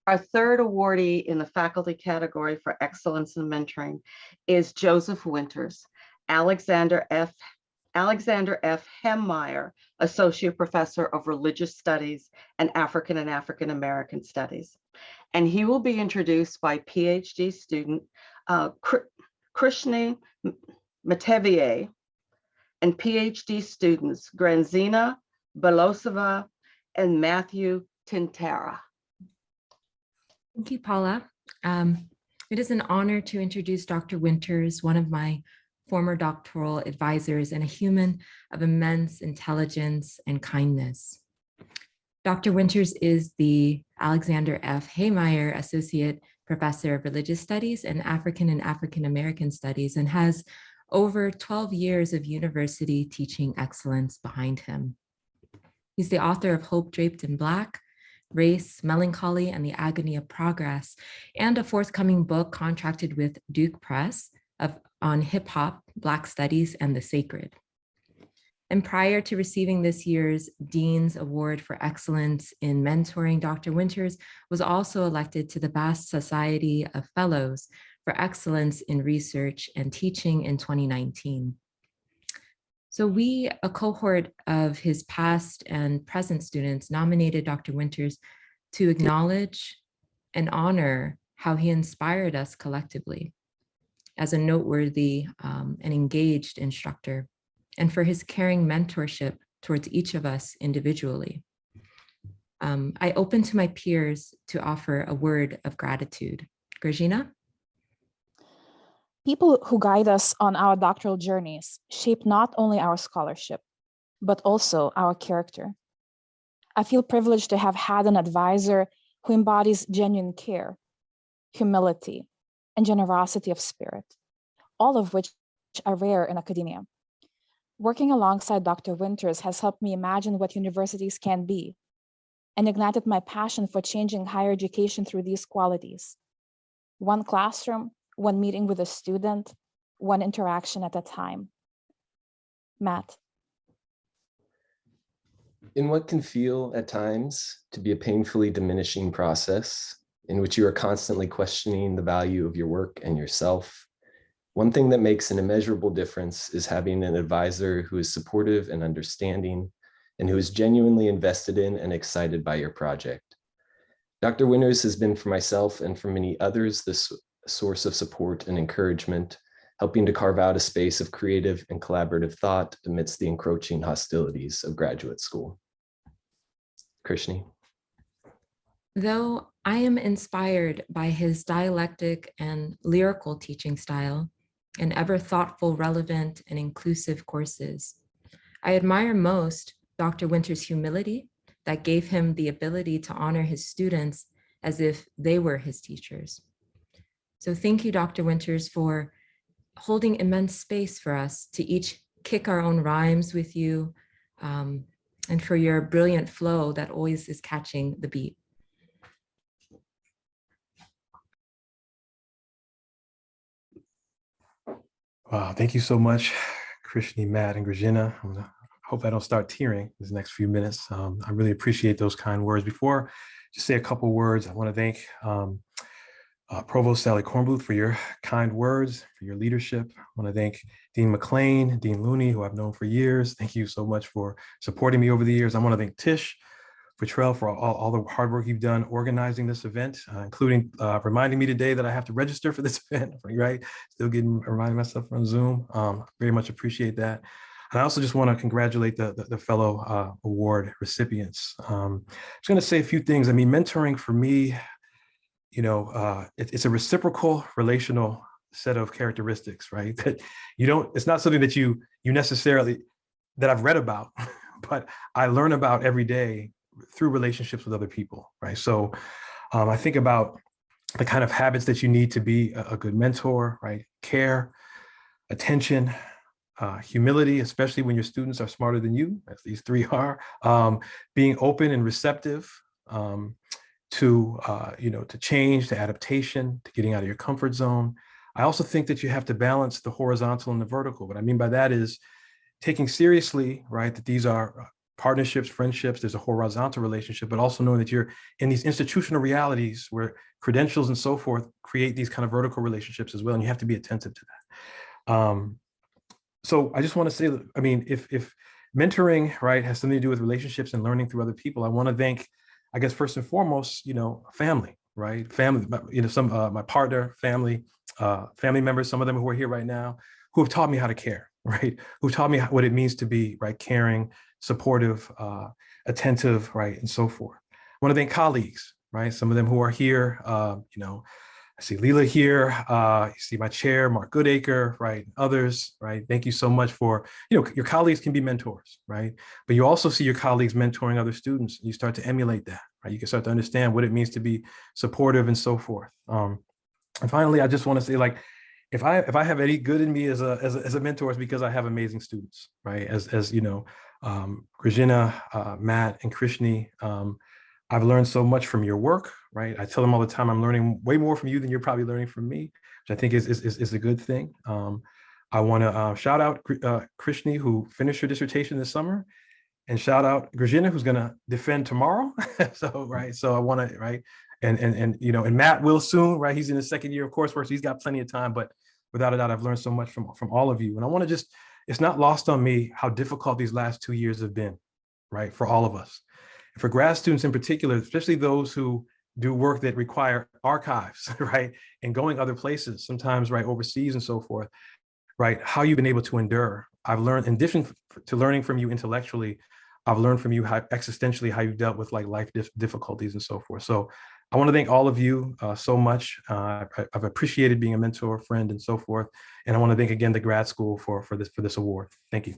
Our third awardee in the faculty category for excellence in mentoring is Joseph Winters. Alexander F. Hemmeyer, Associate Professor of Religious Studies and African American Studies. And he will be introduced by PhD student Krishni Matevier and PhD students Granzina Belosova and Matthew Tintera. Thank you, Paula. It is an honor to introduce Dr. Winters, one of my former doctoral advisors and a human of immense intelligence and kindness. Dr. Winters is the Alexander F. Hemmeyer Associate Professor of Religious Studies and African American Studies and has over 12 years of university teaching excellence behind him. He's the author of Hope Draped in Black, Race, Melancholy, and the Agony of Progress, and a forthcoming book contracted with Duke Press on hip hop, Black studies, and the sacred. And prior to receiving this year's Dean's Award for Excellence in Mentoring, Dr. Winters was also elected to the Bass Society of Fellows for Excellence in Research and Teaching in 2019. So we, a cohort of his past and present students, nominated Dr. Winters to acknowledge and honor how he inspired us collectively as a noteworthy and engaged instructor, and for his caring mentorship towards each of us individually. I open to my peers to offer a word of gratitude. Georgina? People who guide us on our doctoral journeys shape not only our scholarship, but also our character. I feel privileged to have had an advisor who embodies genuine care, humility, and generosity of spirit, all of which are rare in academia. Working alongside Dr. Winters has helped me imagine what universities can be and ignited my passion for changing higher education through these qualities. One classroom, one meeting with a student, one interaction at a time. Matt. In what can feel at times to be a painfully diminishing process in which you are constantly questioning the value of your work and yourself, one thing that makes an immeasurable difference is having an advisor who is supportive and understanding and who is genuinely invested in and excited by your project. Dr. Winters has been for myself and for many others this source of support and encouragement, helping to carve out a space of creative and collaborative thought amidst the encroaching hostilities of graduate school. Krishni. Though I am inspired by his dialectic and lyrical teaching style and ever thoughtful, relevant, and inclusive courses, I admire most Dr. Winters' humility that gave him the ability to honor his students as if they were his teachers. So thank you, Dr. Winters, for holding immense space for us to each kick our own rhymes with you, and for your brilliant flow that always is catching the beat. Wow, thank you so much, Krishni, Matt, and Grzina. I hope I don't start tearing these next few minutes. I really appreciate those kind words. Before I just say a couple words, I want to thank Provost Sally Kornbluth for your kind words, for your leadership. I want to thank Dean McLean, Dean Looney, who I've known for years. Thank you so much for supporting me over the years. I want to thank Tish Futrell for all the hard work you've done organizing this event, including reminding me today that I have to register for this event, right? Still reminding myself on Zoom. Very much appreciate that. And I also just want to congratulate the fellow award recipients. I'm just going to say a few things. I mean, mentoring for me, you know, it's a reciprocal relational set of characteristics, right? That it's not something that you necessarily, that I've read about, but I learn about every day through relationships with other people, right? So I think about the kind of habits that you need to be a good mentor, right? Care, attention, humility, especially when your students are smarter than you, as these three are, being open and receptive, to change, to adaptation, to getting out of your comfort zone. I also think that you have to balance the horizontal and the vertical. What I mean by that is taking seriously, right, that these are partnerships, friendships, there's a horizontal relationship, but also knowing that you're in these institutional realities where credentials and so forth create these kind of vertical relationships as well. And you have to be attentive to that. So I just want to say, I mean, if mentoring, right, has something to do with relationships and learning through other people, I want to thank, I guess, first and foremost, family, right? Family, my partner, family members, some of them who are here right now, who have taught me how to care, right? Who taught me what it means to be, right, caring, supportive, attentive, right, and so forth. I want to thank colleagues, right? Some of them who are here, I see Leela here. You see my chair, Mark Goodacre, right? Others, right? Thank you so much for, your colleagues can be mentors, right? But you also see your colleagues mentoring other students. And you start to emulate that, right? You can start to understand what it means to be supportive and so forth. And finally, I just want to say, like, if I have any good in me as a mentor, it's because I have amazing students, right? As Grijina, Matt, and Krishni. I've learned so much from your work, right? I tell them all the time, I'm learning way more from you than you're probably learning from me, which I think is a good thing. I want to shout out Krishni, who finished her dissertation this summer, and shout out Grijina, who's going to defend tomorrow. So I want to, right, and Matt will soon, right? He's in his second year of coursework, so he's got plenty of time. But without a doubt, I've learned so much from all of you, and I want to just, it's not lost on me how difficult these last 2 years have been, right, for all of us. For grad students in particular, especially those who do work that require archives, right, and going other places, sometimes, right, overseas and so forth, right, how you've been able to endure. I've learned, in addition to learning from you intellectually, I've learned from you how existentially, how you dealt with like life difficulties and so forth. So I want to thank all of you so much. I've appreciated being a mentor, friend, and so forth. And I want to thank again the grad school for this award. Thank you.